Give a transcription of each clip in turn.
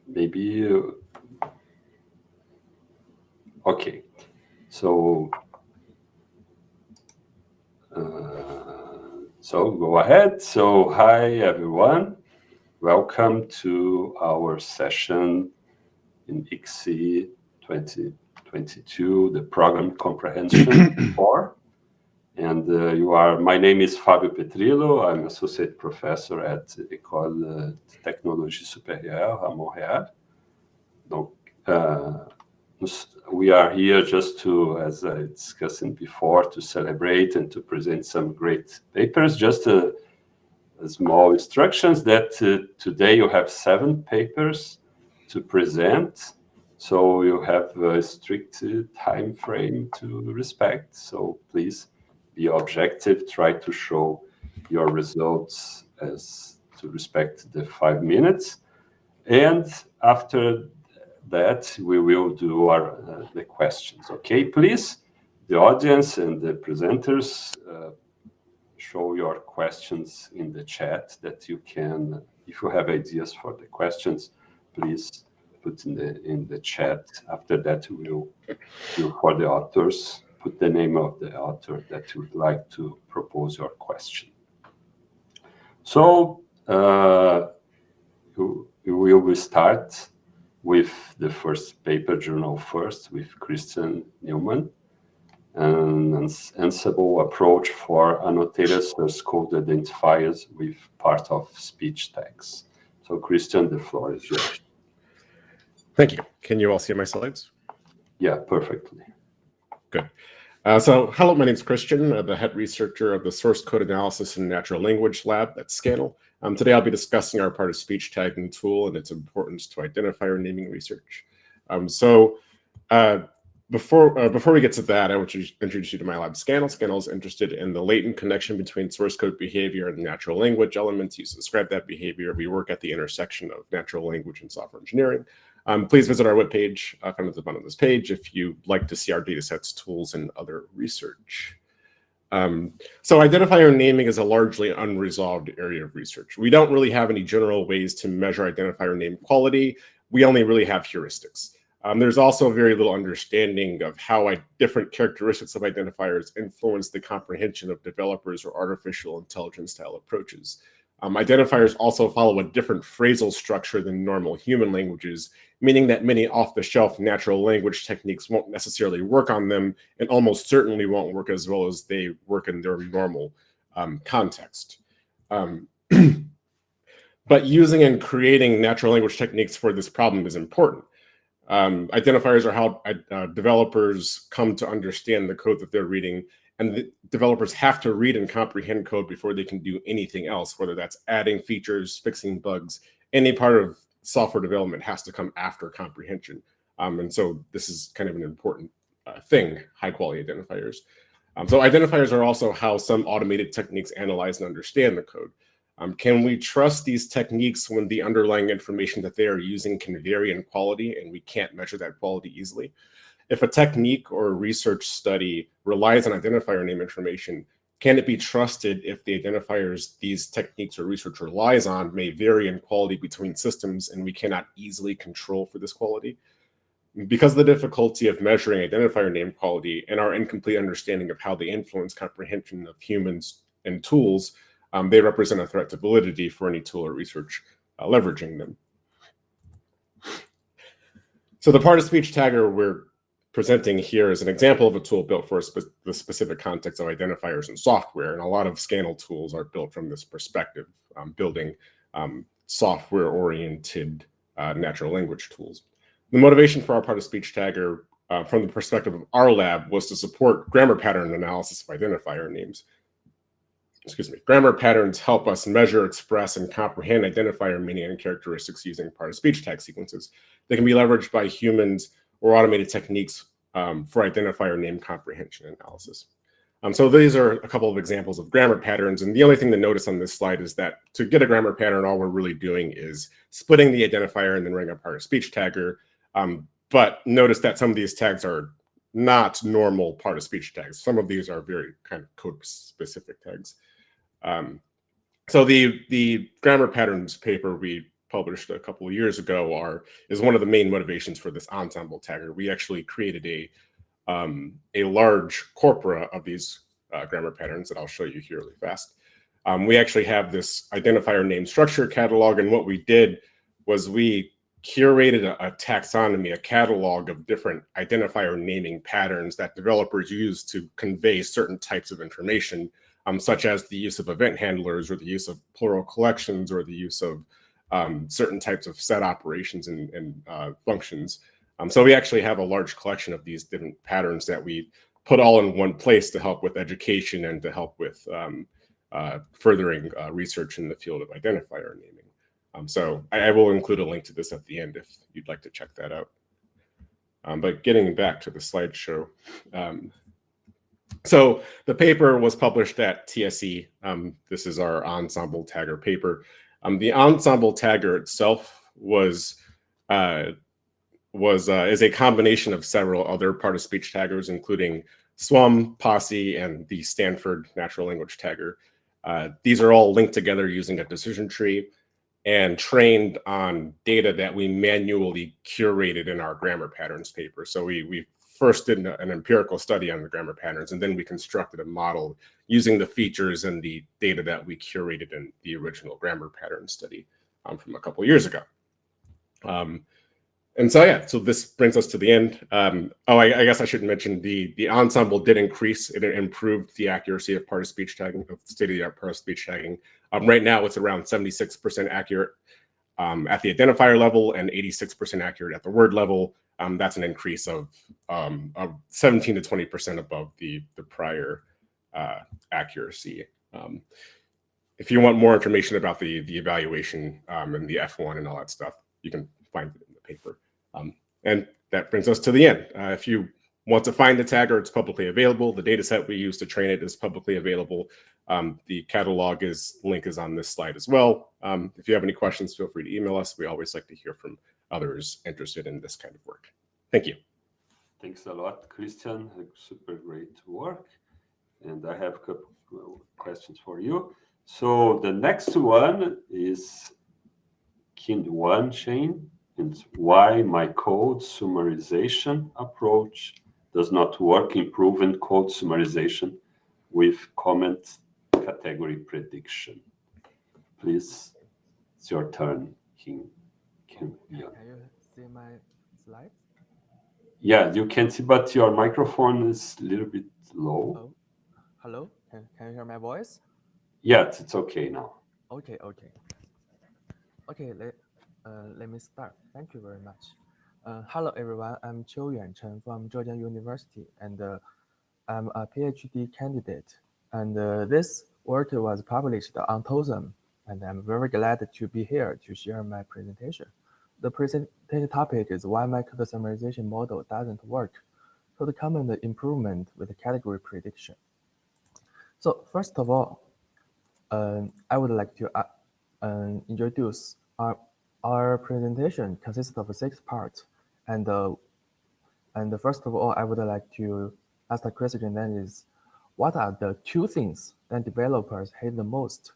maybe, okay. So go ahead. So hi, everyone. Welcome to our session in ICSI 2022, the program Comprehension 4. And my name is Fábio Petrillo. I'm associate professor at École de Technologie Supérieure à Montréal. Donc, we are here just to, as I discussed before, to celebrate and to present some great papers. Just small instructions that today you have 7 papers to present. So you have a strict time frame to respect. So please be objective, try to show your results as to respect the 5 minutes. And after that, we will do the questions. Okay, please, the audience and the presenters, show your questions in the chat that you can, if you have ideas for the questions, please put in the chat. After that, we will for the authors, put the name of the author that you would like to propose your question. So we will start with the first paper, journal first, with Christian Newman, an Ansible approach for annotated source code identifiers with part of speech tags. So Christian, the floor is yours. Thank you. Can you all see my slides? Yeah, perfectly. Good. So hello, my name is Christian, the head researcher of the Source Code Analysis and Natural Language Lab at Scannell. Today I'll be discussing our part of speech tagging tool and its importance to identifier naming research. Before we get to that, I want to introduce you to my lab, Scannell. Scannell is interested in the latent connection between source code behavior and natural language elements used to describe that behavior. We work at the intersection of natural language and software engineering. Please visit our webpage, found at the bottom of this page, if you'd like to see our datasets, tools, and other research. So identifier naming is a largely unresolved area of research. We don't really have any general ways to measure identifier name quality. We only really have heuristics. There's also very little understanding of how different characteristics of identifiers influence the comprehension of developers or artificial intelligence style approaches. Identifiers also follow a different phrasal structure than normal human languages, meaning that many off-the-shelf natural language techniques won't necessarily work on them and almost certainly won't work as well as they work in their normal context. But using and creating natural language techniques for this problem is important. Identifiers are how developers come to understand the code that they're reading, and the developers have to read and comprehend code before they can do anything else, whether that's adding features, fixing bugs. Any part of software development has to come after comprehension. And so this is kind of an important thing, high-quality identifiers. So identifiers are also how some automated techniques analyze and understand the code. Can we trust these techniques when the underlying information that they are using can vary in quality and we can't measure that quality easily? If a technique or a research study relies on identifier name information, can it be trusted if the identifiers these techniques or research relies on may vary in quality between systems and we cannot easily control for this quality? Because of the difficulty of measuring identifier name quality and our incomplete understanding of how they influence comprehension of humans and tools, they represent a threat to validity for any tool or research leveraging them. So the part of speech tagger we're presenting here is an example of a tool built for the specific context of identifiers and software, and a lot of Scannell tools are built from this perspective, building software-oriented natural language tools. The motivation for our part of speech tagger from the perspective of our lab was to support grammar pattern analysis of identifier names. Grammar patterns help us measure, express, and comprehend identifier meaning and characteristics using part of speech tag sequences. They can be leveraged by humans or automated techniques for identifier name comprehension analysis. So these are a couple of examples of grammar patterns. And the only thing to notice on this slide is that to get a grammar pattern, all we're really doing is splitting the identifier and then running a part of speech tagger. But notice that some of these tags are not normal part of speech tags. Some of these are very kind of code specific tags. So the grammar patterns paper we published a couple of years ago is one of the main motivations for this ensemble tagger. We actually created a large corpora of these grammar patterns that I'll show you here really fast. We actually have this identifier name structure catalog, and what we did was we curated a taxonomy, a catalog of different identifier naming patterns that developers use to convey certain types of information, such as the use of event handlers or the use of plural collections or the use of certain types of set operations and functions. So we actually have a large collection of these different patterns that we put all in one place to help with education and to help with furthering research in the field of identifier naming. So I will include a link to this at the end if you'd like to check that out. But getting back to the slideshow. So the paper was published at TSE. This is our ensemble tagger paper. The ensemble tagger itself is a combination of several other part-of-speech taggers, including SWUM, Posse, and the Stanford Natural Language Tagger. These are all linked together using a decision tree and trained on data that we manually curated in our grammar patterns paper. So we first did an empirical study on the grammar patterns, and then we constructed a model using the features and the data that we curated in the original grammar pattern study from a couple years ago. And so, yeah, so this brings us to the end. I guess I should mention the ensemble did increase. It improved the accuracy of part-of-speech tagging, of state-of-the-art part-of-speech tagging. Right now, it's around 76% accurate at the identifier level and 86% accurate at the word level. That's an increase of 17 to 20% above the prior accuracy. If you want more information about the evaluation and the F1 and all that stuff, you can find it in the paper. And that brings us to the end. If you want to find the tagger, it's publicly available. The data set we use to train it is publicly available. The catalog link is on this slide as well. If you have any questions, feel free to email us. We always like to hear from others interested in this kind of work. Thank you. Thanks a lot, Christian. Super great work. And I have a couple of questions for you. So the next one is Kind1 chain. And why my code summarization approach does not work in proven code summarization with comment category prediction. Please, it's your turn, Kim. Can you see my slides? Yeah, you can see, but your microphone is a little bit low. Oh, hello? Can you hear my voice? Yeah, it's okay now. Okay. Let me start. Thank you very much. Hello, everyone. I'm Qiu Yuancheng from Zhejiang University, and I'm a PhD candidate. And this work was published on TOSM, and I'm very glad to be here to share my presentation. The presentation topic is why my code summarization model doesn't work. Code comment improvement with category prediction. So first of all, I would like to introduce our presentation consists of 6 parts, and first of all, I would like to ask the question that is, what are the 2 things that developers hate the most?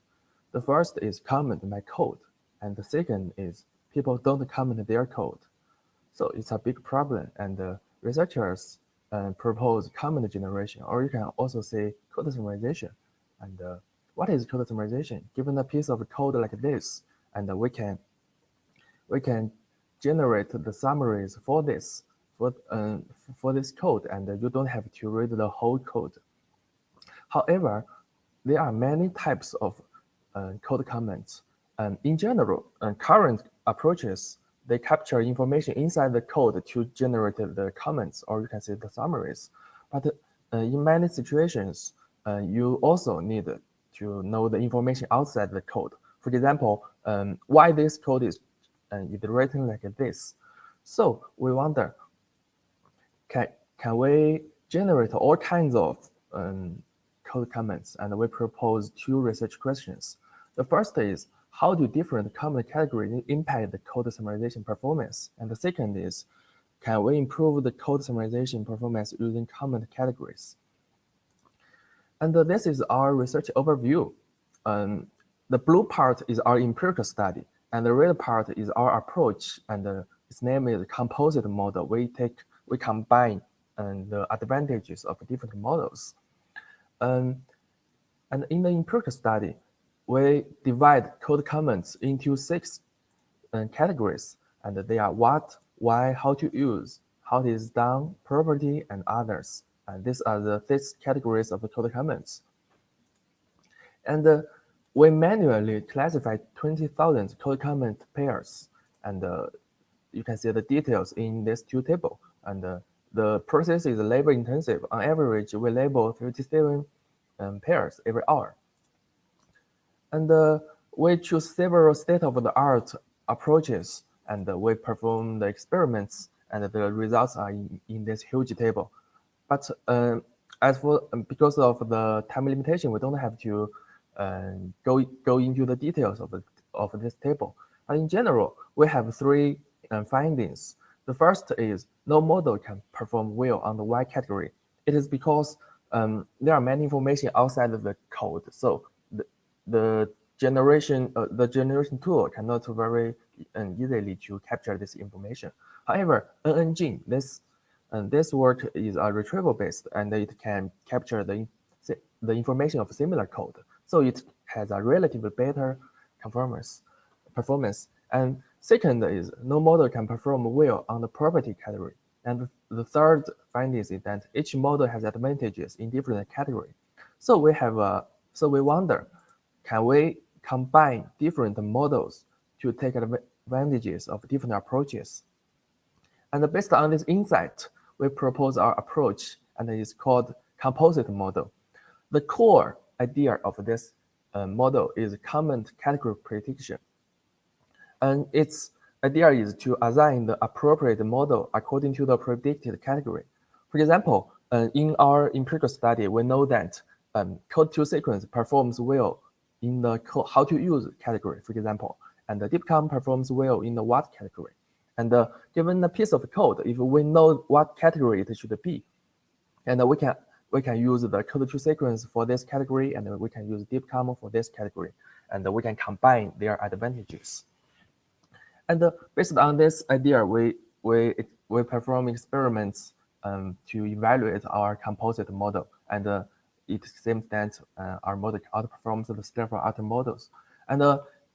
The first is comment my code, and the second is people don't comment their code. So it's a big problem, and researchers propose comment generation, or you can also say code summarization. And what is code summarization? Given a piece of code like this, and we can generate the summaries for this code, and you don't have to read the whole code. However, there are many types of code comments. In general, current approaches, they capture information inside the code to generate the comments, or you can say the summaries. But in many situations, you also need to know the information outside the code. For example, why this code is written like this. So we wonder, can we generate all kinds of code comments? And we propose 2 research questions. The first is, how do different comment categories impact the code summarization performance? And the second is, can we improve the code summarization performance using comment categories? And this is our research overview. the blue part is our empirical study, and the red part is our approach, and its name is composite model. We combine the advantages of different models. And in the empirical study, we divide code comments into 6 categories, and they are what, why, how to use, how it is done, property, and others. And these are the 6 categories of the code comments. And we manually classify 20,000 code comment pairs, and you can see the details in this 2 table. And the process is labor intensive. On average, we label 57 pairs every hour. And we choose several state-of-the-art approaches, and we perform the experiments, and the results are in this huge table. But because of the time limitation, we don't have to go into the details of this table. But in general, we have 3 findings. The first is no model can perform well on the Y category. It is because there are many information outside of the code, so the generation tool cannot very easily to capture this information. However, NNGene, this work is retrieval based, and it can capture the information of similar code, so it has a relatively better performance. And second is no model can perform well on the property category. And the third finding is that each model has advantages in different categories. So we wonder, can we combine different models to take advantages of different approaches? And based on this insight, we propose our approach, and it is called composite model. The core idea of this model is comment category prediction. And its idea is to assign the appropriate model according to the predicted category. For example, in our empirical study, we know that code to sequence performs well in the how to use category, for example, and the DeepCom performs well in the what category. And given a piece of code, if we know what category it should be, and we can use the code to sequence for this category, and we can use DeepCom for this category, and we can combine their advantages. And based on this idea, we perform experiments to evaluate our composite model, and it seems that our model outperforms the several other models. And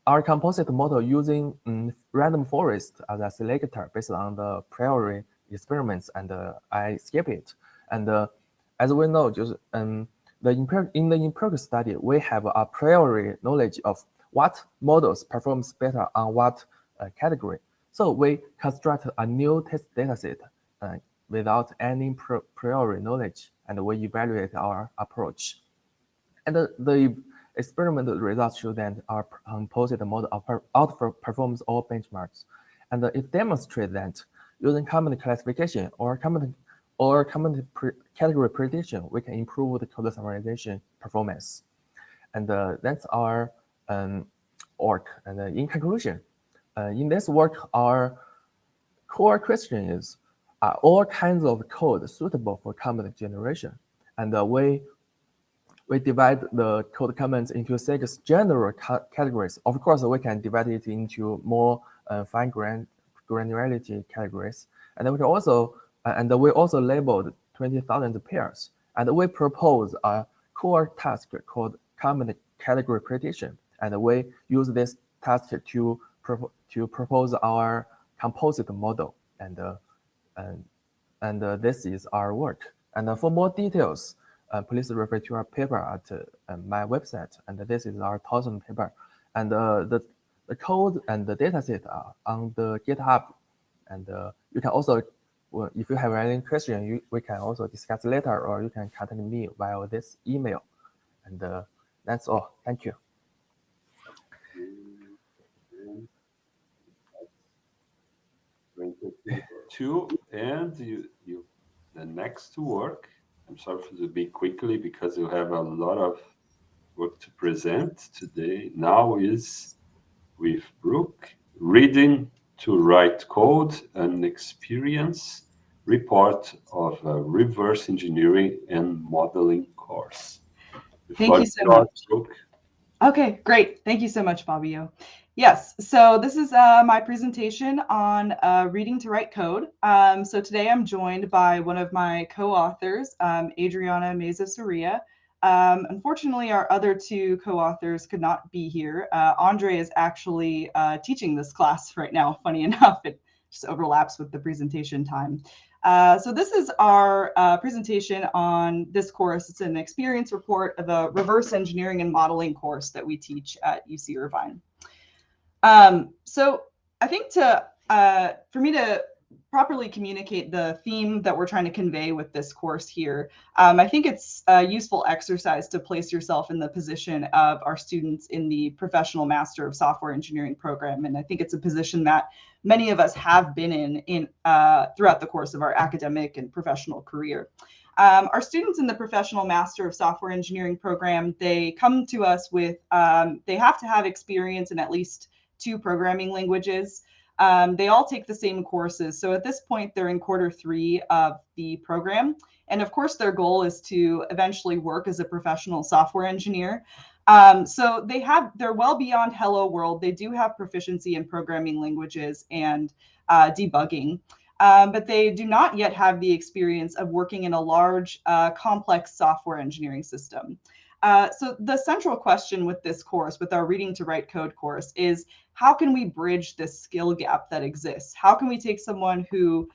our composite model using random forest as a selector based on the priori experiments, and I skip it. And as we know, just in the empirical study, we have a priori knowledge of what models performs better on what category. So we construct a new test dataset without any priori knowledge, and we evaluate our approach. And the experimental results show that our composite model outperforms all benchmarks. And it demonstrates that using comment classification or comment category prediction, we can improve the code summarization performance. And that's our work. And in conclusion, in this work, our core question is, are all kinds of code suitable for comment generation? And we divide the code comments into 6 general categories. Of course, we can divide it into more fine granularity categories. And we also labeled 20,000 pairs. And we propose a core task called comment category prediction. And we use this task to propose our composite model. And this is our work. And for more details, please refer to our paper at my website. And this is our 1000 paper. And the code and the dataset are on the GitHub. And you can also, if you have any question, we can also discuss later, or you can contact me via this email. And that's all. Thank you. And the next work, I'm sorry to be quickly because you have a lot of work to present today. Now is with Brooke, reading to write code and experience report of a reverse engineering and modeling course. Thank you so much. Brooke. Okay, great. Thank you so much, Fabio. Yes, so this is my presentation on reading to write code. So today I'm joined by one of my co-authors, Adriana Meza Soria. Unfortunately, our other two co-authors could not be here. Andre is actually teaching this class right now. Funny enough, it just overlaps with the presentation time. So this is our presentation on this course. It's an experience report of a reverse engineering and modeling course that we teach at UC Irvine. So I think for me to properly communicate the theme that we're trying to convey with this course here, I think it's a useful exercise to place yourself in the position of our students in the Professional Master of Software Engineering program. And I think it's a position that many of us have been in throughout the course of our academic and professional career. Our students in the Professional Master of Software Engineering program, they come to us with, they have to have experience in at least 2 programming languages. They all take the same courses. So at this point, they're in quarter 3 of the program. And of course, their goal is to eventually work as a professional software engineer. So they're well beyond Hello World. They do have proficiency in programming languages and debugging. But they do not yet have the experience of working in a large, complex software engineering system. So the central question with this course, with our Reading to Write Code course, is how can we bridge this skill gap that exists? How can we take someone who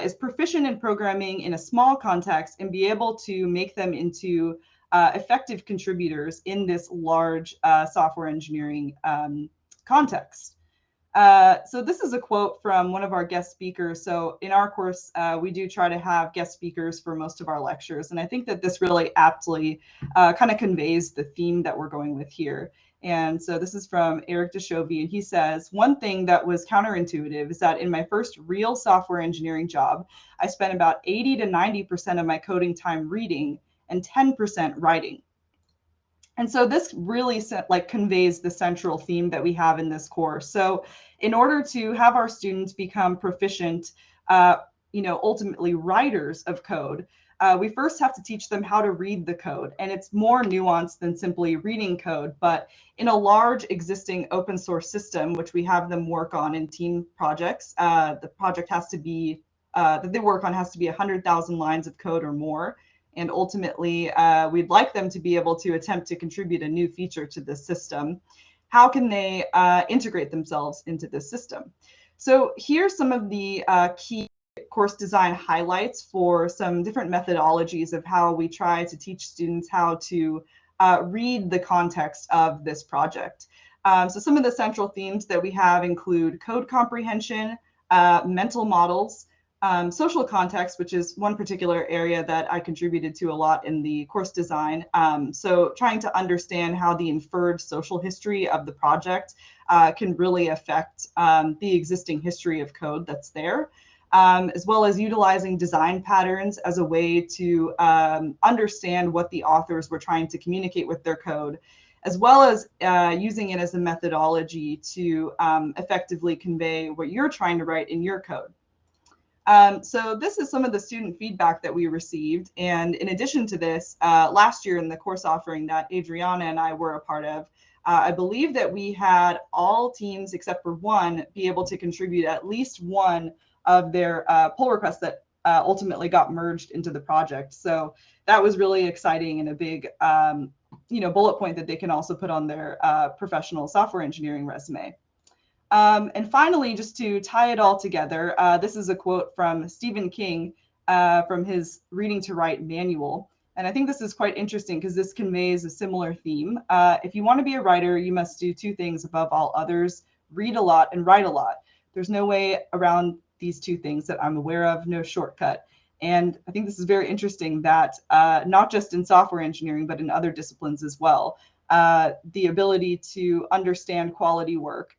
is proficient in programming in a small context and be able to make them into effective contributors in this large software engineering context? So this is a quote from one of our guest speakers. So in our course, we do try to have guest speakers for most of our lectures. And I think that this really aptly kind of conveys the theme that we're going with here. And so this is from Eric Deshovy, and he says, one thing that was counterintuitive is that in my first real software engineering job, I spent about 80 to 90% of my coding time reading and 10% writing. And so this really conveys the central theme that we have in this course. So in order to have our students become proficient, ultimately writers of code, we first have to teach them how to read the code. And it's more nuanced than simply reading code, but in a large existing open source system, which we have them work on in team projects, the project has to be, that they work on has to be 100,000 lines of code or more. And ultimately, we'd like them to be able to attempt to contribute a new feature to this system. How can they integrate themselves into this system? So here's some of the key course design highlights for some different methodologies of how we try to teach students how to read the context of this project. So some of the central themes that we have include code comprehension, mental models, social context, which is one particular area that I contributed to a lot in the course design. So trying to understand how the inferred social history of the project can really affect the existing history of code that's there, as well as utilizing design patterns as a way to understand what the authors were trying to communicate with their code, as well as using it as a methodology to effectively convey what you're trying to write in your code. So this is some of the student feedback that we received. And in addition to this, last year in the course offering that Adriana and I were a part of, I believe that we had all teams except for one be able to contribute at least one of their pull requests that ultimately got merged into the project. So that was really exciting and a big bullet point that they can also put on their professional software engineering resume. And finally, just to tie it all together, this is a quote from Stephen King from his Reading to Write manual. And I think this is quite interesting because this conveys a similar theme. If you want to be a writer, you must do 2 things above all others: read a lot and write a lot. There's no way around these 2 things that I'm aware of, no shortcut. And I think this is very interesting that not just in software engineering, but in other disciplines as well, the ability to understand quality work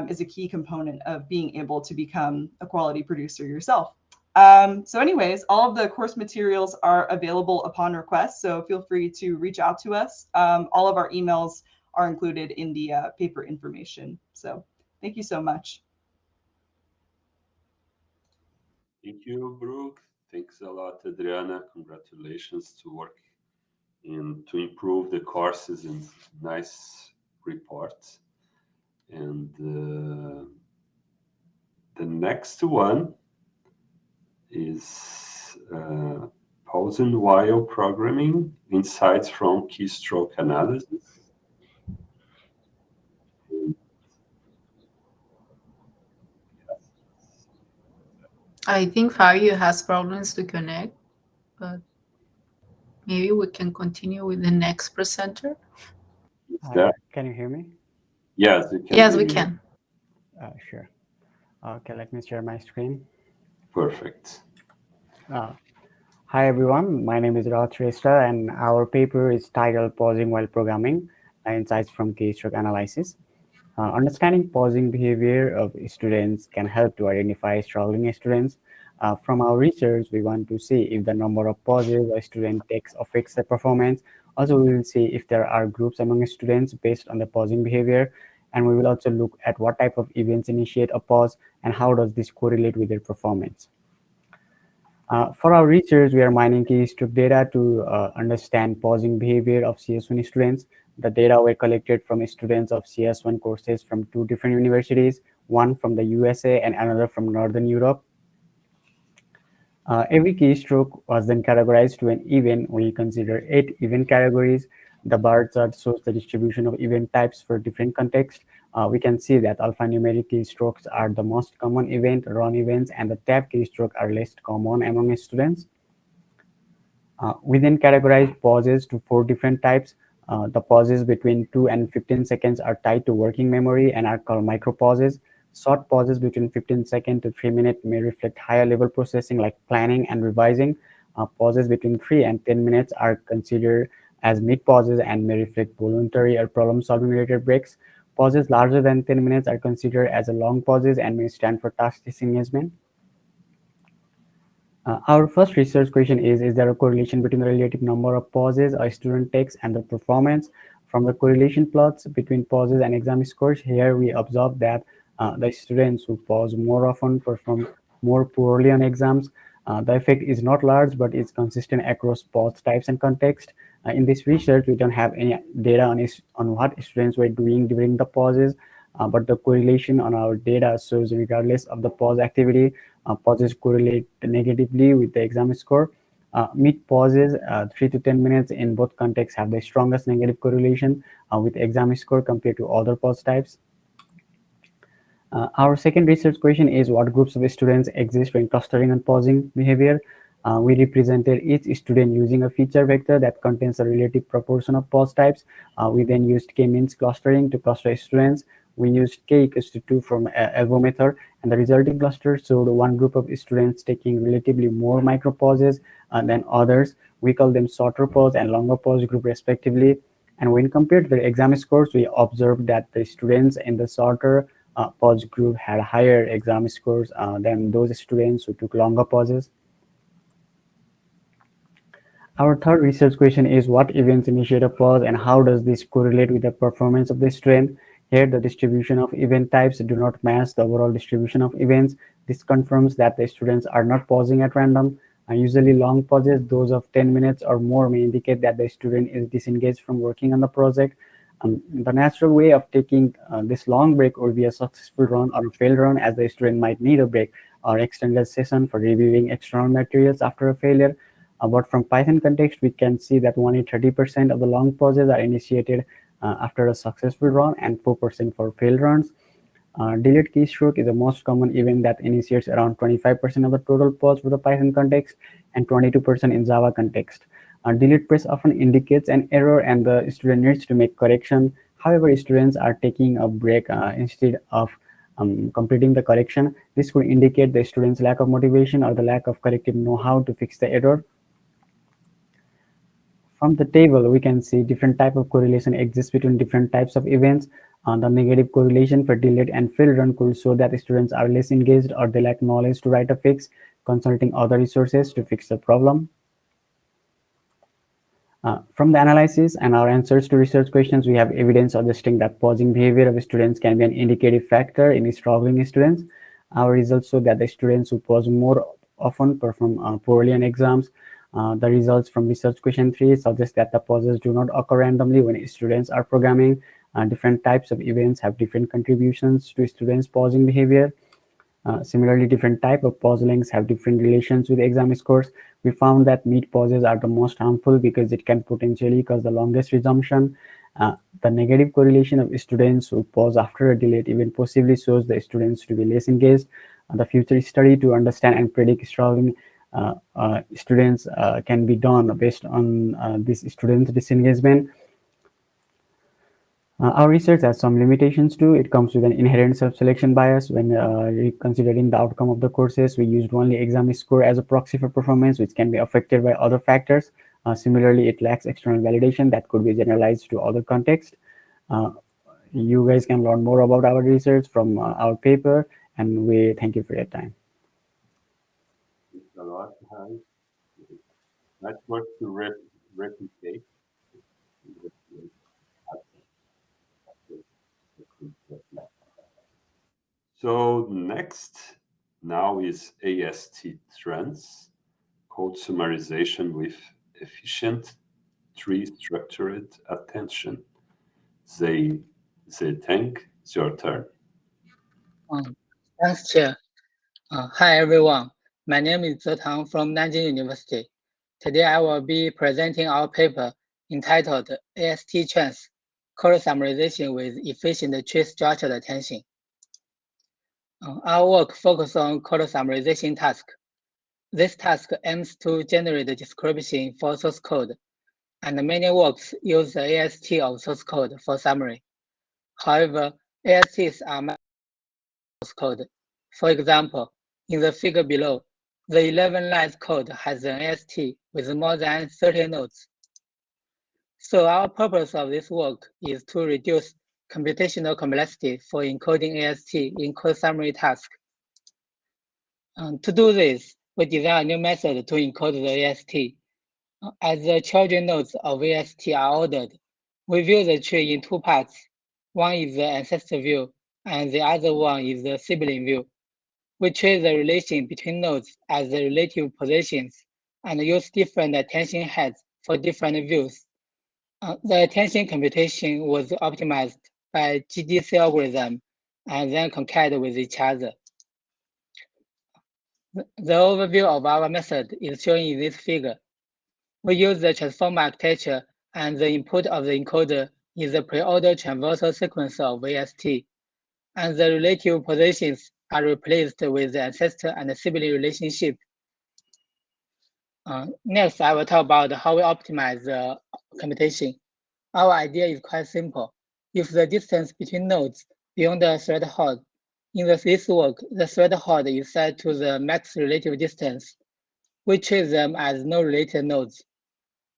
is a key component of being able to become a quality producer yourself. So anyways, all of the course materials are available upon request, so feel free to reach out to us. All of our emails are included in the paper information. So thank you so much. Thank you, Brooke. Thanks a lot, Adriana. Congratulations to work to improve the courses in nice report. And the next one is pausing while programming, insights from keystroke analysis. I think Fabio has problems to connect, but maybe we can continue with the next presenter. Can you hear me? Yes, you can. Yes, we can. Sure. Okay, let me share my screen. Perfect. Hi everyone, my name is Raj Shrestha and our paper is titled Pausing While Programming, Insights from Keystroke Analysis. Understanding pausing behavior of students can help to identify struggling students. From our research, we want to see if the number of pauses a student takes affects their performance. Also, we will see if there are groups among students based on the pausing behavior. And we will also look at what type of events initiate a pause and how does this correlate with their performance. For our research, we are mining keystroke data to understand pausing behavior of CS1 students. The data were collected from students of CS1 courses from 2 different universities, one from the USA and another from Northern Europe. Every keystroke was then categorized to an event. We consider 8 event categories. The bar chart shows the distribution of event types for different contexts. We can see that alphanumeric keystrokes are the most common event, run events, and the tab keystroke are less common among students. We then categorize pauses to 4 different types. The pauses between 2 and 15 seconds are tied to working memory and are called micro pauses. Short pauses between 15 seconds to 3 minutes may reflect higher level processing like planning and revising. Pauses between 3 and 10 minutes are considered as mid pauses and may reflect voluntary or problem solving related breaks. Pauses larger than 10 minutes are considered as a long pauses and may stand for task disengagement. Our first research question is there a correlation between the relative number of pauses a student takes and the performance? From the correlation plots between pauses and exam scores, here we observe that the students who pause more often perform more poorly on exams. The effect is not large, but it's consistent across pause types and context. In this research, we don't have any data on what students were doing during the pauses, but the correlation on our data shows regardless of the pause activity, pauses correlate negatively with the exam score. Mid pauses, 3 to 10 minutes in both contexts have the strongest negative correlation with exam score compared to other pause types. Our second research question is what groups of students exist when clustering and pausing behavior? We represented each student using a feature vector that contains a relative proportion of pause types. We then used k-means clustering to cluster students. We used k equals to 2 from ELVO method, and the resulting cluster showed one group of students taking relatively more micro pauses than others. We call them shorter pause and longer pause group respectively. And when compared to the exam scores, we observed that the students in the shorter pause group had higher exam scores than those students who took longer pauses. Our third research question is what events initiate a pause and how does this correlate with the performance of the student? Here, the distribution of event types do not match the overall distribution of events. This confirms that the students are not pausing at random. Usually long pauses, those of 10 minutes or more, may indicate that the student is disengaged from working on the project. The natural way of taking this long break would be a successful run or a failed run, as the student might need a break or extended session for reviewing external materials after a failure. But from Python context, we can see that only 30% of the long pauses are initiated after a successful run and 4% for failed runs. Delayed keystroke is the most common event that initiates around 25% of the total pause for the Python context and 22% in Java context. Delayed press often indicates an error and the student needs to make correction. However, students are taking a break instead of completing the correction. This could indicate the student's lack of motivation or the lack of corrective know-how to fix the error. From the table, we can see different type of correlation exists between different types of events. The negative correlation for delayed and failed run could show that students are less engaged or they lack knowledge to write a fix, consulting other resources to fix the problem. From the analysis and our answers to research questions, we have evidence suggesting that pausing behavior of students can be an indicative factor in struggling students. Our results show that the students who pause more often perform poorly on exams. The results from research question 3 suggest that the pauses do not occur randomly when students are programming. Different types of events have different contributions to students' pausing behavior. Similarly, different type of pause lengths have different relations with exam scores. We found that mid pauses are the most harmful because it can potentially cause the longest resumption. The negative correlation of students who pause after a delayed event possibly shows the students to be less engaged. The future study to understand and predict struggling students can be done based on this students' disengagement. Our research has some limitations too. It comes with an inherent self-selection bias. When considering the outcome of the courses, we used only exam score as a proxy for performance, which can be affected by other factors. Similarly, it lacks external validation that could be generalized to other contexts. You guys can learn more about our research from our paper, and we thank you for your time. Thanks a lot, Harry. Network to replicate. So next now is AST trends, code summarization with efficient tree-structured attention. Ziteng, it's your turn. Thanks, Chair. Hi, everyone. My name is Zetang from Nanjing University. Today, I will be presenting our paper entitled AST Trends, Code Summarization with Efficient Tree-Structured Attention. Our work focuses on code summarization task. This task aims to generate a description for source code, and many works use the AST of source code for summary. However, ASTs are source code. For example, in the figure below, the 11 lines code has an AST with more than 30 nodes. So our purpose of this work is to reduce computational complexity for encoding AST in code summary task. To do this, we designed a new method to encode the AST. As the children nodes of AST are ordered, we view the tree in two parts. One is the ancestor view, and the other one is the sibling view. We treat the relation between nodes as the relative positions and use different attention heads for different views. The attention computation was optimized by GDC algorithm and then compared with each other. The overview of our method is shown in this figure. We use the transformer architecture, and the input of the encoder is the pre-ordered traversal sequence of AST, and the relative positions are replaced with the ancestor and sibling relationship. Next, I will talk about how we optimize the computation. Our idea is quite simple. If the distance between nodes beyond the threshold, in this work, the threshold is set to the max relative distance. We treat them as no related nodes.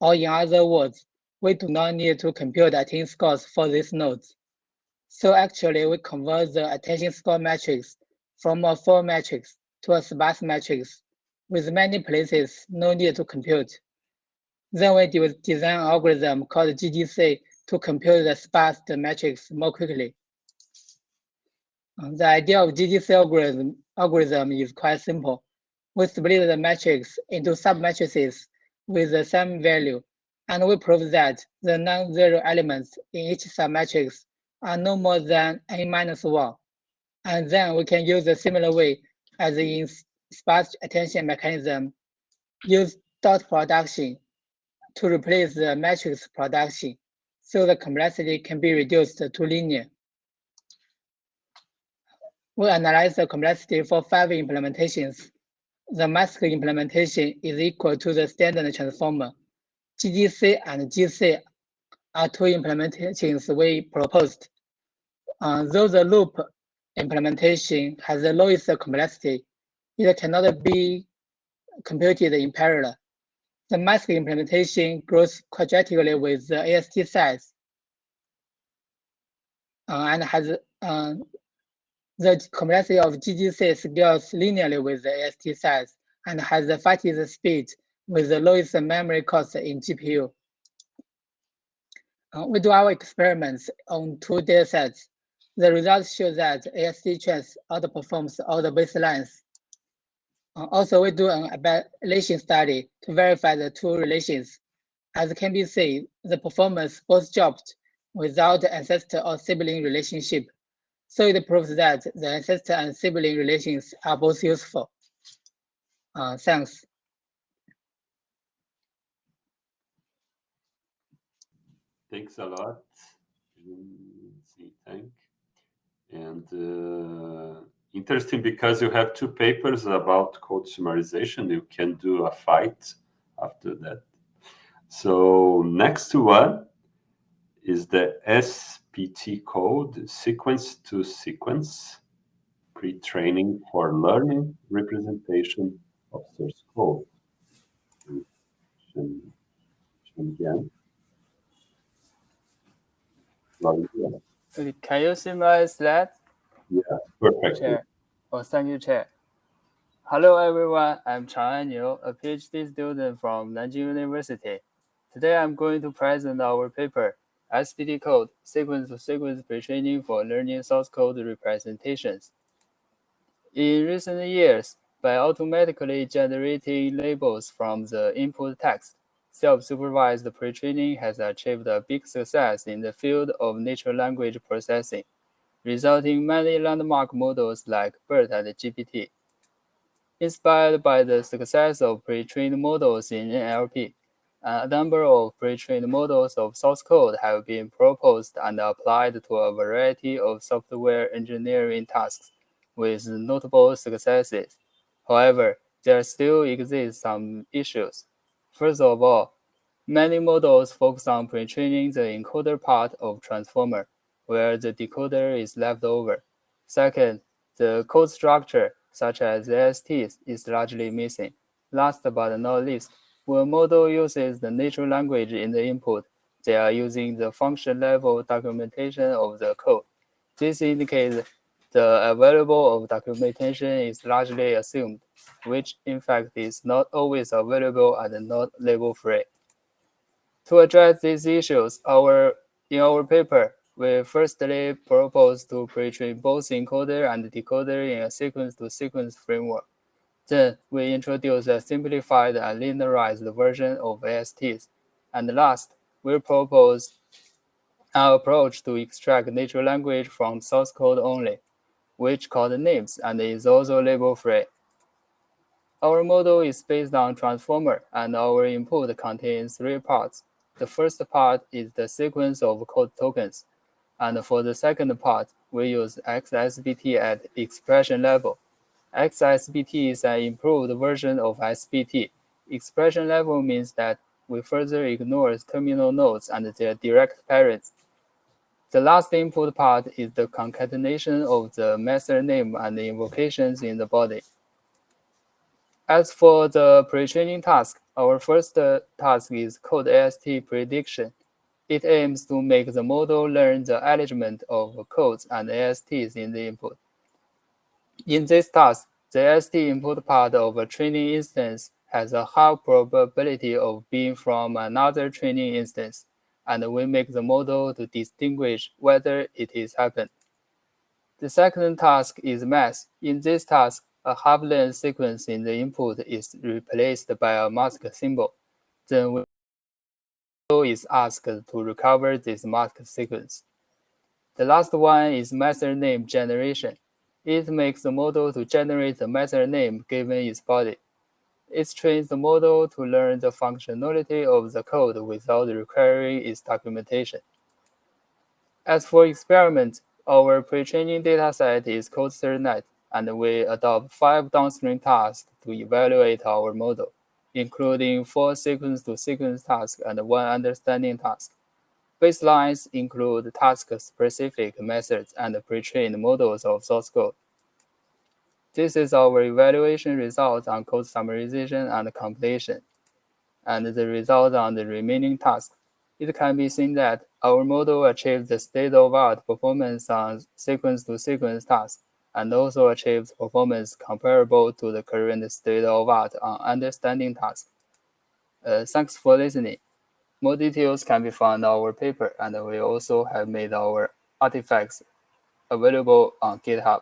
Or in other words, we do not need to compute attention scores for these nodes. So actually, we convert the attention score matrix from a full matrix to a sparse matrix with many places no need to compute. Then we design an algorithm called GGC to compute the sparse matrix more quickly. The idea of GGC algorithm is quite simple. We split the matrix into submatrices with the same value, and we prove that the non-zero elements in each submatrix are no more than n-1. And then we can use a similar way as in sparse attention mechanism, use dot production to replace the matrix production, so the complexity can be reduced to linear. We analyze the complexity for 5 implementations. The mask implementation is equal to the standard transformer. GGC and GC are 2 implementations we proposed. Though the loop implementation has the lowest complexity, it cannot be computed in parallel. The mask implementation grows quadratically with the AST size and has the complexity of GGC scales linearly with the AST size and has the fastest speed with the lowest memory cost in GPU. We do our experiments on 2 datasets. The results show that AST trends outperforms all the baselines. Also, we do an evaluation study to verify the 2 relations. As can be seen, the performance both dropped without ancestor or sibling relationship. So it proves that the ancestor and sibling relations are both useful. Thanks. Thanks a lot. Thank. And interesting because you have two papers about code summarization. You can do a fight after that. So next one is the SPT code, sequence to sequence, pre-training for learning representation of source code. Again. Can you see my slide? Yeah, perfect. Chair. Oh, thank you, Chair. Hello, everyone. I'm Chang Niu, a PhD student from Nanjing University. Today, I'm going to present our paper, SPT code, sequence-to-sequence pre-training for learning source code representations. In recent years, by automatically generating labels from the input text, self-supervised pre-training has achieved a big success in the field of natural language processing, resulting in many landmark models like BERT and GPT. Inspired by the success of pre-trained models in NLP, a number of pre-trained models of source code have been proposed and applied to a variety of software engineering tasks with notable successes. However, there still exist some issues. First of all, many models focus on pre-training the encoder part of transformer, where the decoder is left over. Second, the code structure, such as ASTs, is largely missing. Last but not least, when a model uses the natural language in the input, they are using the function-level documentation of the code. This indicates the available of documentation is largely assumed, which in fact is not always available and not label-free. To address these issues, in our paper, we firstly propose to pre-train both encoder and decoder in a sequence-to-sequence framework. Then, we introduce a simplified and linearized version of ASTs. And last, we propose an approach to extract natural language from source code only, which called names and is also label-free. Our model is based on transformer, and our input contains three parts. The first part is the sequence of code tokens, and for the second part, we use XSBT at expression level. XSBT is an improved version of SBT. Expression level means that we further ignore terminal nodes and their direct parents. The last input part is the concatenation of the method name and the invocations in the body. As for the pre-training task, our first task is code AST prediction. It aims to make the model learn the arrangement of codes and ASTs in the input. In this task, the AST input part of a training instance has a high probability of being from another training instance, and we make the model to distinguish whether it is happened. The second task is math. In this task, a half-length sequence in the input is replaced by a mask symbol. Then the model is asked to recover this mask sequence. The last one is method name generation. It makes the model to generate the method name given its body. It trains the model to learn the functionality of the code without requiring its documentation. As for experiments, our pre-training dataset is CodeCernet, and we adopt 5 downstream tasks to evaluate our model, including 4 sequence-to-sequence tasks and 1 understanding task. Baselines include task-specific methods and pre-trained models of source code. This is our evaluation results on code summarization and completion, and the result on the remaining tasks. It can be seen that our model achieves the state-of-art performance on sequence-to-sequence tasks, and also achieves performance comparable to the current state-of-art on understanding tasks. Thanks for listening. More details can be found in our paper, and we also have made our artifacts available on GitHub.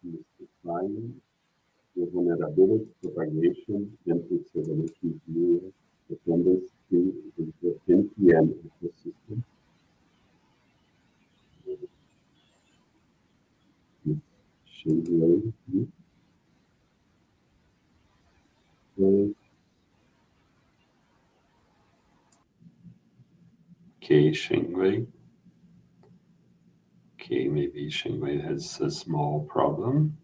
Define the vulnerability propagation and its evolution view dependency in the NPM ecosystem. Okay, Shengwei. Okay, maybe Shengwei has a small problem.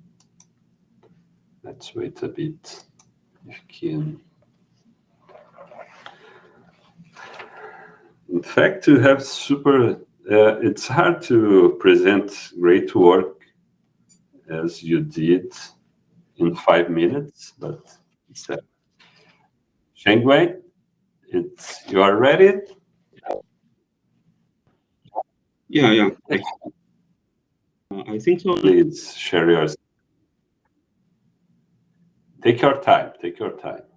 Let's wait a bit. If can. In fact, to have it's hard to present great work as you did in 5 minutes, but it's Shengwei, you are ready? Yeah. I think so. Please share yours. Take your time,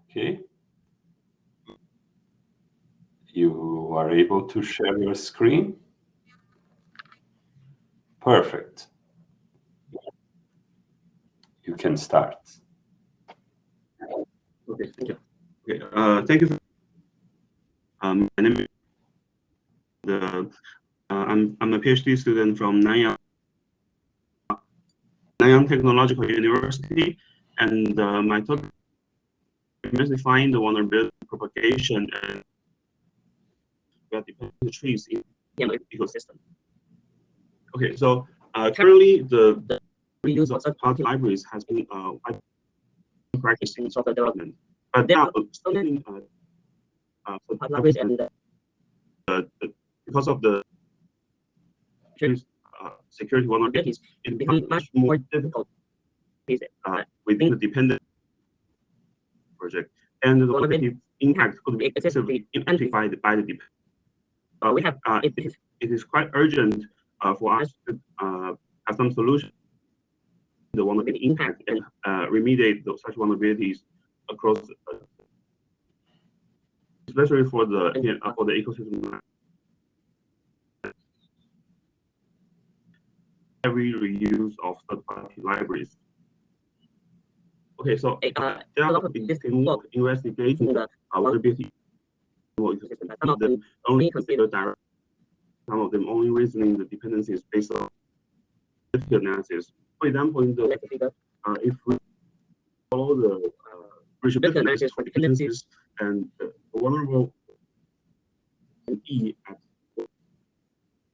okay? You are able to share your screen? Perfect. You can start. Okay, thank you. Okay, thank you. My name is I'm a PhD student from Nanyang Technological University, and my talk is demystifying the vulnerability propagation and dependent trees in the ecosystem. Okay, so currently the reuse of third-party libraries has been practiced in software development, but there are so many third-party libraries, and because of the security vulnerabilities, it becomes much more difficult within the dependent project, and the vulnerability impact could be excessively amplified by the dependent. It is quite urgent for us to have some solution to the vulnerability impact and remediate such vulnerabilities across, especially for the ecosystem. Every reuse of third-party libraries. Okay, so there are a lot of existing work investigating the vulnerability ecosystem. Some of them only consider direct, some of them only reasoning the dependencies based on analysis. For example, in the figure, if we follow the reachability analysis for dependencies and the vulnerable E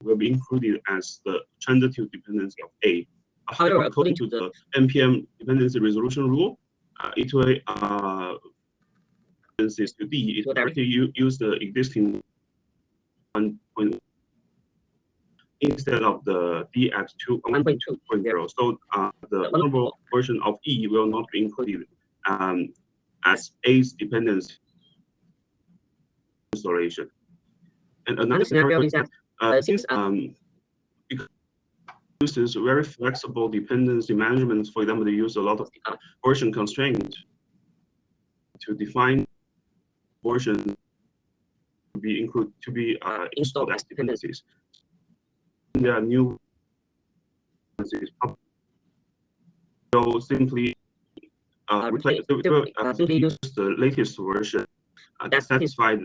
will be included as the transitive dependency of A. However, according to the NPM dependency resolution rule, it will dependencies to D. It will directly use the existing 1.1 instead of the D at 1.2.0. So the vulnerable version of E will not be included as A's dependency installation. And another scenario is that since it uses very flexible dependency management, for example, they use a lot of version constraint to define version to be installed as dependencies. There are new dependencies. So simply simply use the latest version that satisfied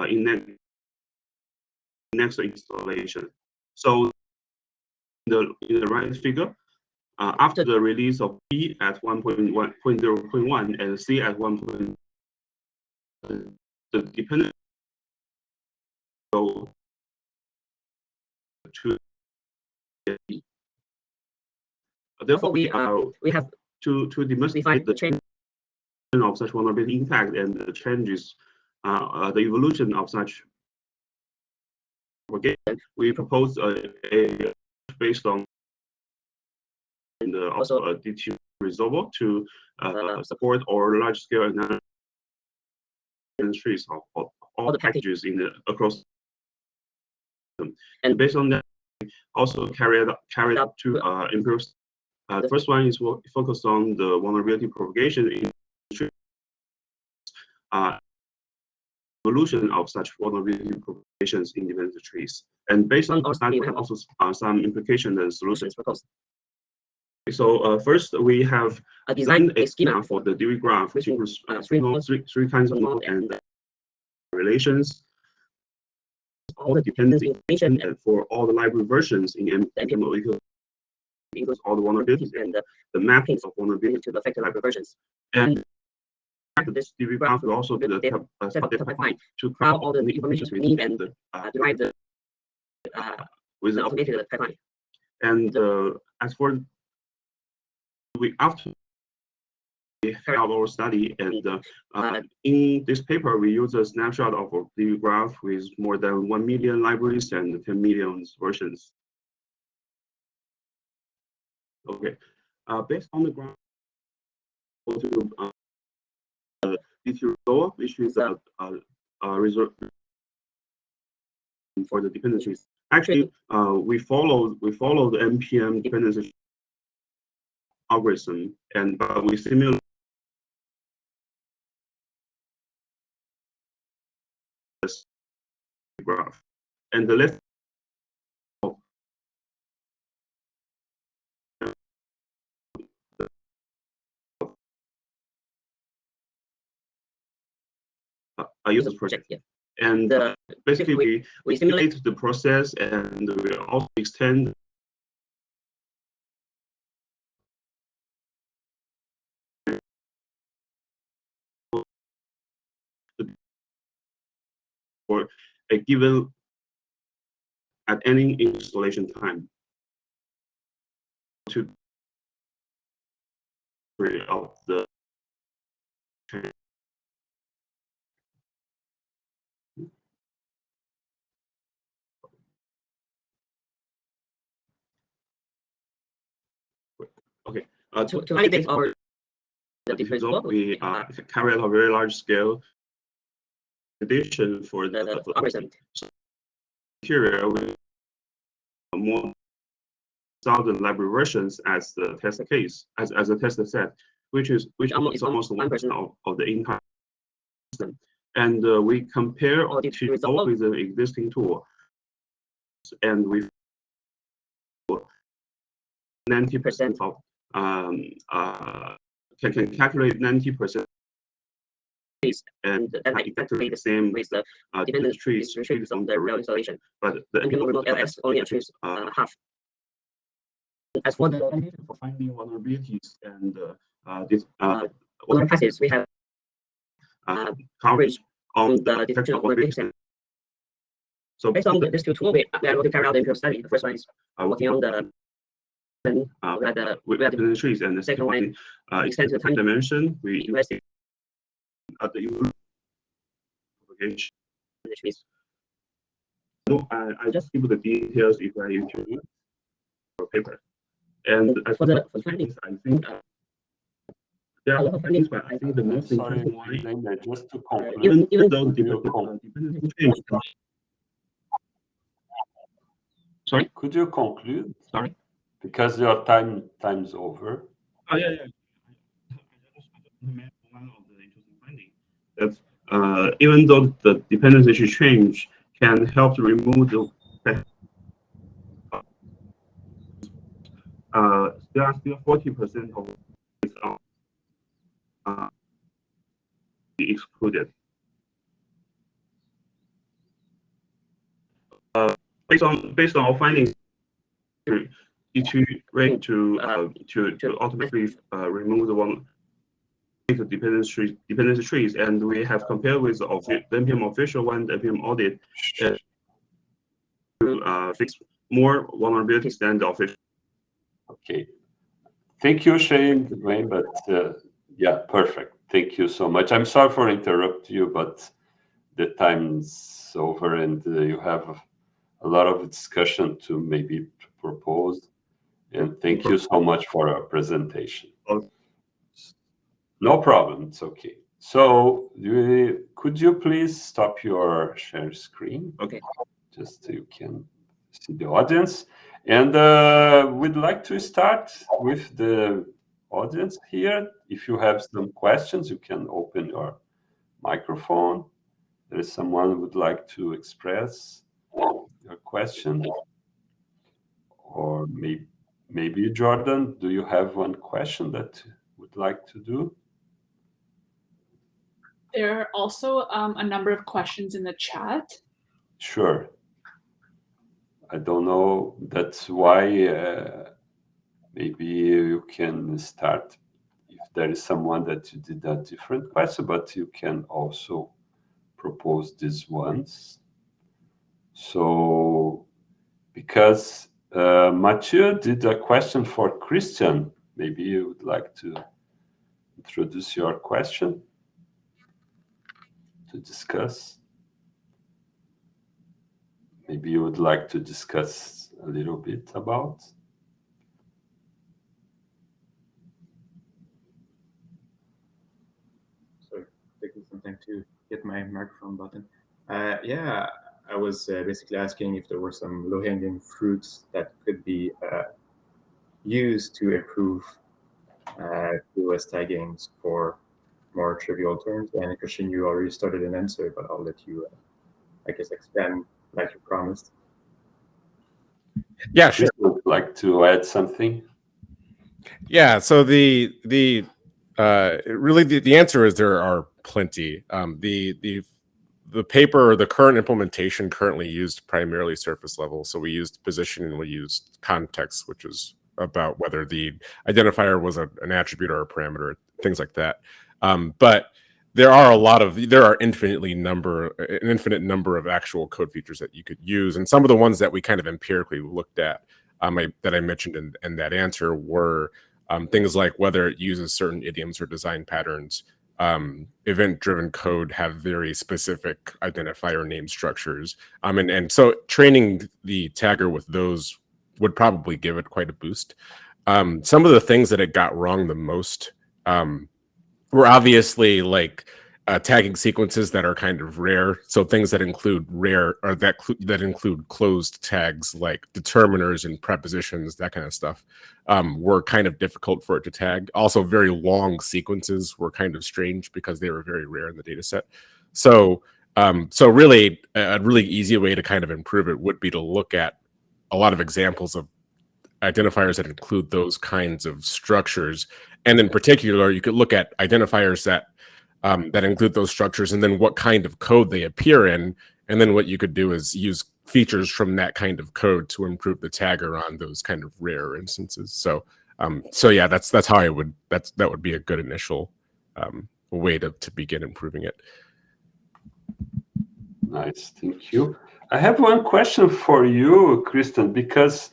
in next installation. So in the right figure, after the release of B at 1.0.1 and C at 1. The dependent go to therefore we have to demystify the change of such vulnerability impact and the changes, the evolution of such. Again, we propose a based on the also a DT resolver to support our large-scale analysis of all the packages in across them. And based on that, also carried out to improve. The first one is focused on the vulnerability propagation in evolution of such vulnerability propagations in dependency trees. And based on our study, we have also some implications and solutions proposed. So first, we have designed a schema for the DB graph, which includes three kinds of nodes and relations, all the dependency information, and for all the library versions in NPM molecule, includes all the vulnerabilities and the mappings of vulnerability to the affected library versions. And this DB graph will also be the data pipeline to crawl all the information we need and derive the with an automated pipeline. And as for after we carry out our study, and in this paper, we use a snapshot of a DB graph with more than 1 million libraries and 10 million versions. Okay, based on the graph, to DT which is a result for the dependencies. Actually, we follow the NPM dependency algorithm, and we simulate this graph. And the left a user's project, yeah. And basically, we simulate the process, and we also extend for a given at any installation time to of the okay. To validate our result, we carry out a very large scale addition for the algorithm. So here with more 1,000 library versions as the test case, as a test set, which is almost 1% of the entire system. And we compare all the results with the existing tool, and we 90% of can calculate 90%, and that are exactly the same with the dependent trees retrieved from the real installation. But the NPM remote LS only achieves half. As for the for finding vulnerabilities and this other passes, we have coverage on the detection of vulnerabilities. So based on these two tools, we are able to carry out the NPM study. The first one is working on the we have the trees, and the second one extends the time dimension. We investigate the propagation in the trees. So I just give you the details if I introduce your paper. And as for the findings, I think there are a lot of findings, but I think the most interesting one is just to conclude, even though dependency change. Sorry, could you conclude? Sorry, because your time's over. Oh yeah. One of the interesting findings that even though the dependency change can help to remove the there are still 40% of excluded. Based on our findings, each rate to automatically remove the one dependency trees, and we have compared with the NPM official one, the NPM audit, to fix more vulnerabilities than the official. Okay, thank you, Shane, Wayne, but yeah, perfect. Thank you so much. I'm sorry for interrupting you, but the time's over, and you have a lot of discussion to maybe propose. And thank you so much for our presentation. No problem, it's okay. So could you please stop your share screen? Okay. Just so you can see the audience. And we'd like to start with the audience here. If you have some questions, you can open your microphone. there is someone who would like to express your question? Or maybe Jordan, do you have one question that you would like to do? There are also a number of questions in the chat. Sure. I don't know. That's why maybe you can start if there is someone that you did a different question, but you can also propose these ones. So, because Mathieu did a question for Christian, maybe you would like to introduce your question to discuss. Maybe you would like to discuss a little bit about. Sorry, taking some time to get my microphone button. Yeah, I was basically asking if there were some low-hanging fruits that could be used to improve US taggings for more trivial terms. And Christian, you already started an answer, but I'll let you, I guess, expand like you promised. Yeah, sure. Would like to add something? Yeah. So really the answer is there are plenty. The paper, the current implementation currently used primarily surface level. So we used position and we used context, which is about whether the identifier was an attribute or a parameter, things like that. But there are an infinite number of actual code features that you could use. And some of the ones that we kind of empirically looked at that I mentioned in that answer were things like whether it uses certain idioms or design patterns. Event-driven code have very specific identifier name structures. And so training the tagger with those would probably give it quite a boost. Some of the things that it got wrong the most were obviously like tagging sequences that are kind of rare. So things that include rare or that include closed tags like determiners and prepositions, that kind of stuff, were kind of difficult for it to tag. Also, very long sequences were kind of strange because they were very rare in the data set. So really, a really easy way to kind of improve it would be to look at a lot of examples of identifiers that include those kinds of structures. And in particular, you could look at identifiers that include those structures and then what kind of code they appear in. And then what you could do is use features from that kind of code to improve the tagger on those kind of rare instances. So yeah, that's how that would be a good initial way to begin improving it. Nice, thank you. I have one question for you, Kristen, because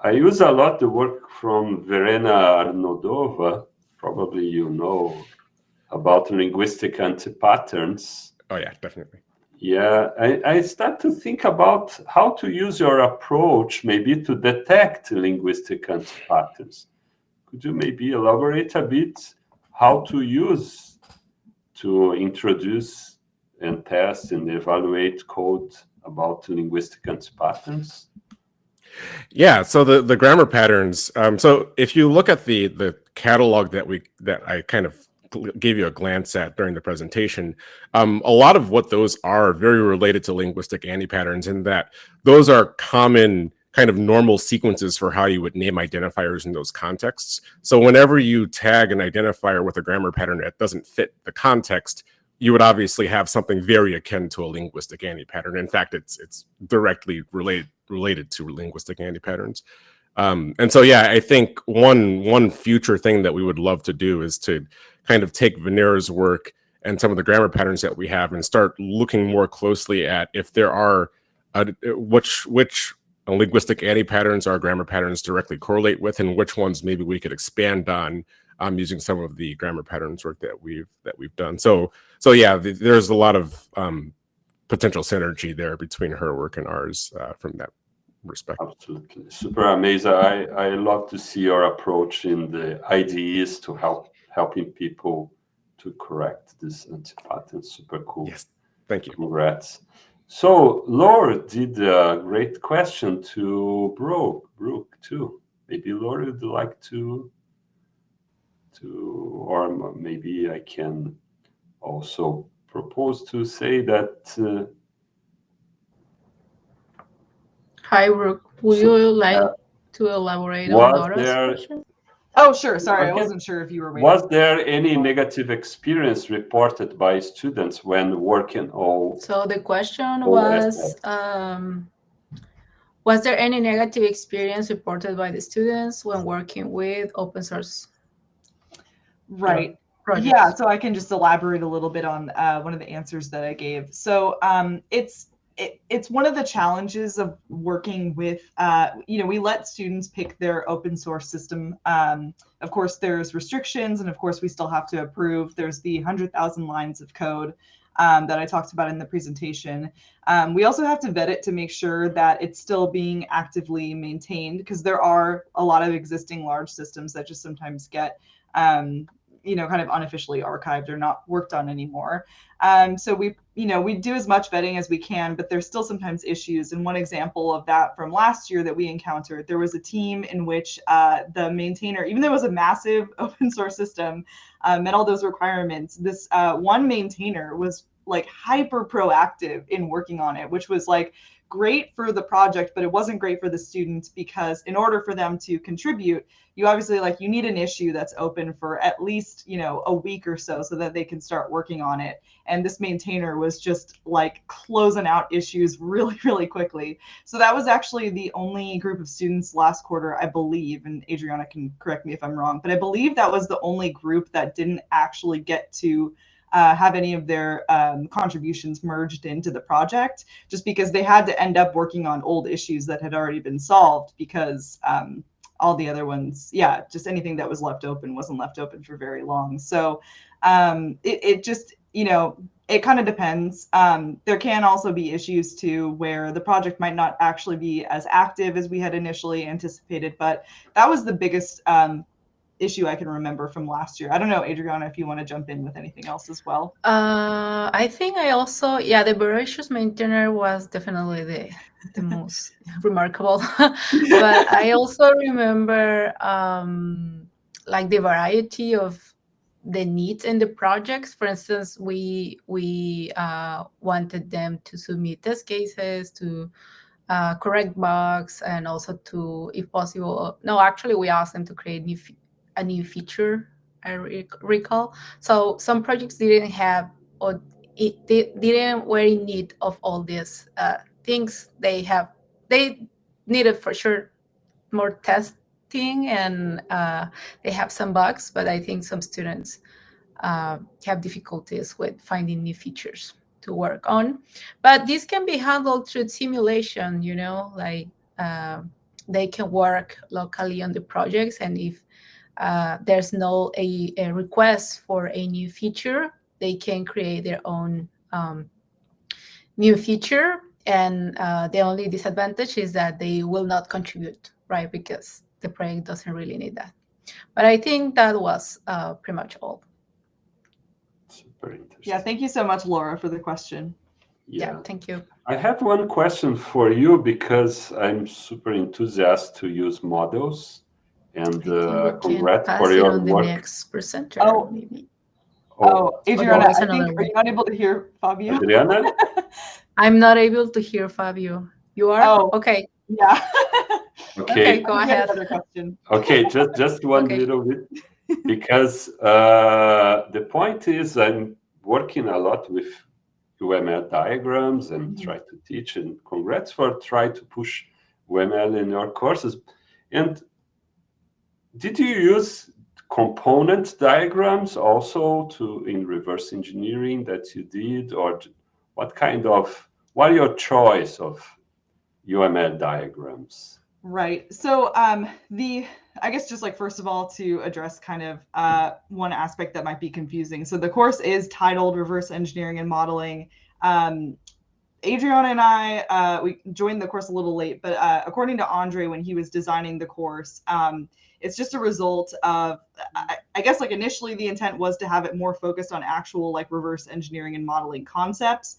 I use a lot the work from Verena Arnodova. Probably you know about linguistic anti-patterns. Oh yeah, definitely. Yeah, I start to think about how to use your approach maybe to detect linguistic anti-patterns. Could you maybe elaborate a bit how to introduce and test and evaluate code about linguistic anti-patterns? Yeah, so the grammar patterns. So if you look at the catalog that I kind of gave you a glance at during the presentation, a lot of what those are very related to linguistic anti-patterns in that those are common kind of normal sequences for how you would name identifiers in those contexts. So whenever you tag an identifier with a grammar pattern that doesn't fit the context, you would obviously have something very akin to a linguistic anti-pattern. In fact, it's directly related to linguistic anti-patterns. And so, yeah, I think one future thing that we would love to do is to kind of take Venera's work and some of the grammar patterns that we have and start looking more closely at if there are which linguistic anti-patterns our grammar patterns directly correlate with, and which ones maybe we could expand on using some of the grammar patterns work that we've done. So yeah, there's a lot of potential synergy there between her work and ours from that respect. Absolutely, super amazing. I love to see your approach in the IDEs to helping people to correct this anti-pattern. Super cool. Yes, thank you. Congrats. So Laura did a great question to Brooke too. Maybe Laura would like to, or maybe I can also propose to say that. Hi, Brooke. Would So, you like to elaborate on was Laura's there? question? Oh, sure. Sorry, I Okay. wasn't sure if you were waiting. Was there any negative experience reported by students when working on? So the question all was, aspects? was there any negative experience reported by the students when working with open source Right. projects? Yeah, so I can just elaborate a little bit on one of the answers that I gave. So it's one of the challenges of working with, we let students pick their open source system. Of course, there's restrictions, and of course, we still have to approve. There's the 100,000 lines of code that I talked about in the presentation. We also have to vet it to make sure that it's still being actively maintained, because there are a lot of existing large systems that just sometimes get kind of unofficially archived or not worked on anymore. So we do as much vetting as we can, but there's still sometimes issues. And one example of that from last year that we encountered, there was a team in which the maintainer, even though it was a massive open source system, met all those requirements. This one maintainer was like hyper proactive in working on it, which was like great for the project, but it wasn't great for the students, because in order for them to contribute, you obviously you need an issue that's open for at least, a week or so that they can start working on it. And this maintainer was just like closing out issues really, really quickly. So that was actually the only group of students last quarter, I believe, and Adriana can correct me if I'm wrong, but I believe that was the only group that didn't actually get to have any of their contributions merged into the project, just because they had to end up working on old issues that had already been solved, because all the other ones, just anything that was left open wasn't left open for very long. So it just, it kind of depends. There can also be issues too where the project might not actually be as active as we had initially anticipated, but that was the biggest issue I can remember from last year. I don't know, Adriana, if you want to jump in with anything else as well. I think I also, the voracious maintainer was definitely the most remarkable. But I also remember like the variety of the needs in the projects. For instance, we wanted them to submit test cases, to correct bugs, and also to, if possible, no, actually we asked them to create a new feature, I recall. So some projects didn't have, or they didn't were in need of all these things. They needed for sure more testing, and they have some bugs, but I think some students have difficulties with finding new features to work on. But this can be handled through simulation, they can work locally on the projects, and if there's no a request for a new feature, they can create their own new feature. And the only disadvantage is that they will not contribute, right? Because the project doesn't really need that. But I think that was pretty much all. Super interesting. Yeah, thank you so much, Laura, for the question. Yeah, thank you. I have one question for you, because I'm super enthusiastic to use models, and congrats for your on work. The next presenter, maybe. Adriana, I think, are you not able to hear Fabio? Adriana? I'm not able to hear Fabio. You are? Oh, okay. Yeah. Okay. Go ahead. Another question. Okay, just one little bit, because the point is I'm working a lot with UML diagrams and try to teach, and congrats for trying to push UML in your courses. And did you use component diagrams also in reverse engineering that you did, or what are your choice of UML diagrams? Right. So I guess just first of all, to address kind of one aspect that might be confusing. So the course is titled Reverse Engineering and Modeling. Adriana and I, we joined the course a little late, but according to Andre, when he was designing the course, it's just a result of, I guess initially the intent was to have it more focused on actual reverse engineering and modeling concepts.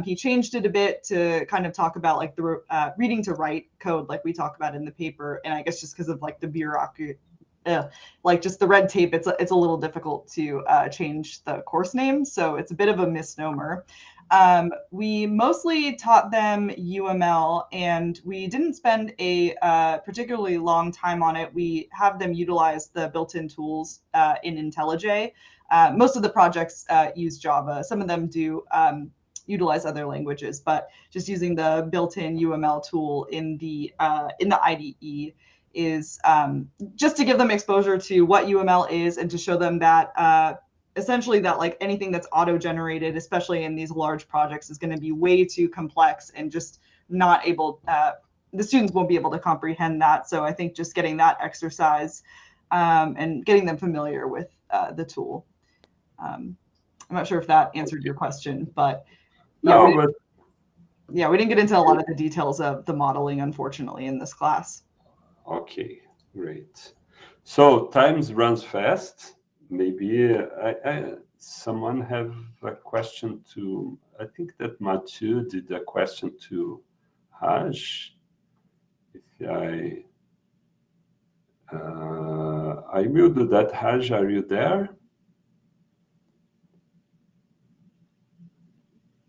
He changed it a bit to kind of talk about the reading to write code, like we talk about in the paper. And I guess just because of the like just the red tape, it's a little difficult to change the course name, so it's a bit of a misnomer. We mostly taught them UML, and we didn't spend a particularly long time on it. We have them utilize the built-in tools in IntelliJ. Most of the projects use Java. Some of them do utilize other languages, but just using the built-in UML tool in the IDE is just to give them exposure to what UML is and to show them that essentially that like anything that's auto-generated, especially in these large projects, is going to be way too complex and just not able, the students won't be able to comprehend that. So I think just getting that exercise and getting them familiar with the tool. I'm not sure if that answered your question, but yeah, we didn't get into a lot of the details of the modeling, unfortunately, in this class. Okay, great. So times runs fast. Maybe someone have a question to, I think that Mathieu did a question to Raj. If I will do that. Raj, are you there?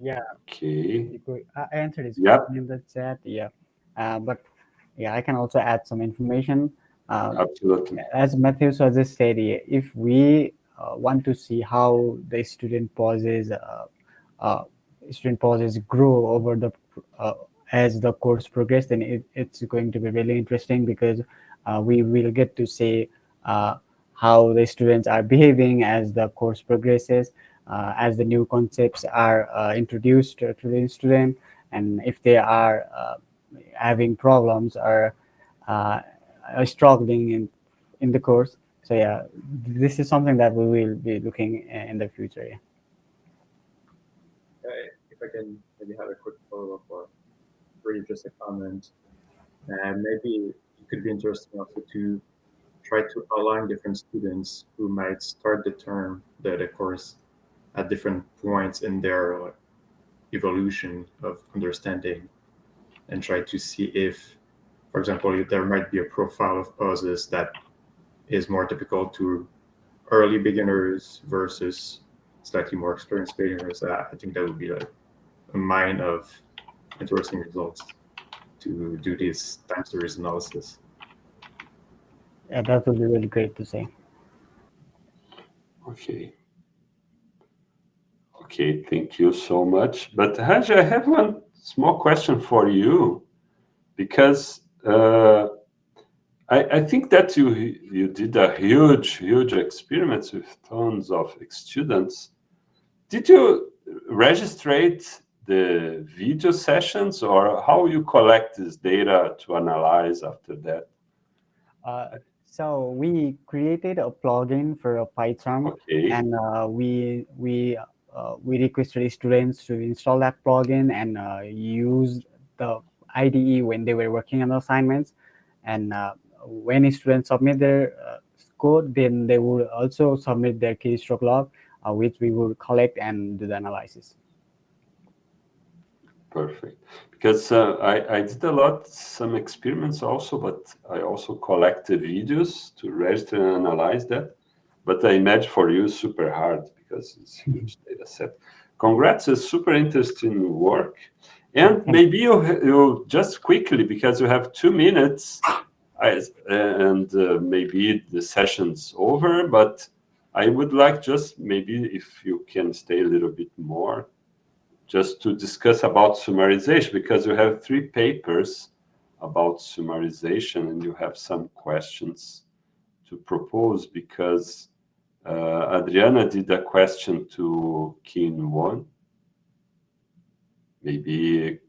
Yeah. Okay. I answered his question in the chat. Yeah. But yeah, I can also add some information. Absolutely. As Matthew just said, if we want to see how the student pauses grow over the as the course progresses, then it's going to be really interesting, because we will get to see how the students are behaving as the course progresses, as the new concepts are introduced to the student, and if they are having problems or struggling in the course. So yeah, this is something that we will be looking in the future. Yeah. If I can maybe have a quick follow-up or really just a comment, and maybe it could be interesting also to try to align different students who might start the term, the course at different points in their evolution of understanding, and try to see if, for example, there might be a profile of pauses that is more typical to early beginners versus slightly more experienced beginners. I think that would be a mine of interesting results to do this time series analysis. Yeah, that would be really great to see. Okay. Okay, thank you so much. But Raj, I have one small question for you, because I think that you did a huge experiments with tons of students. Did you registrate the video sessions, or how you collect this data to analyze after that? So we created a plugin for Python, okay. And we requested students to install that plugin and use the IDE when they were working on assignments. And when students submit their code, then they would also submit their keystroke log, which we will collect and do the analysis. Perfect. Because I did some experiments also, but I also collect the videos to register and analyze that. But I imagine for you, super hard, because it's a huge data set. Congrats, it's super interesting work. And maybe you just quickly, because you have 2 minutes, and maybe the session's over, but I would like just maybe if you can stay a little bit more, just to discuss about summarization, because you have 3 papers about summarization, and you have some questions to propose, because Adriana did a question to Kin 1. Maybe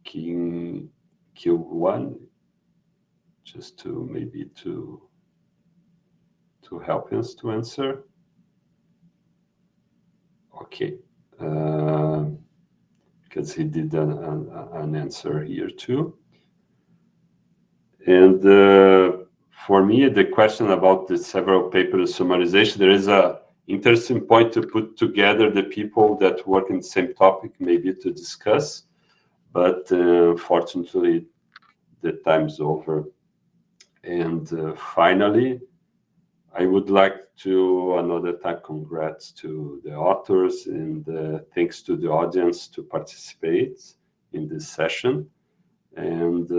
Kin Q1, just to maybe to help us to answer. Okay. Because he did an answer here too. And for me, the question about the several papers summarization, there is a interesting point to put together the people that work in the same topic, maybe to discuss. But fortunately, the time's over. And finally, I would like to another time congrats to the authors and thanks to the audience to participate in this session. And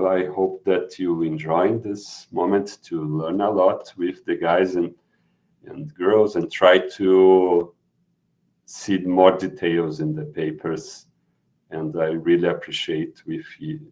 I hope that you enjoy this moment to learn a lot with the guys and girls and try to see more details in the papers. And I really appreciate with you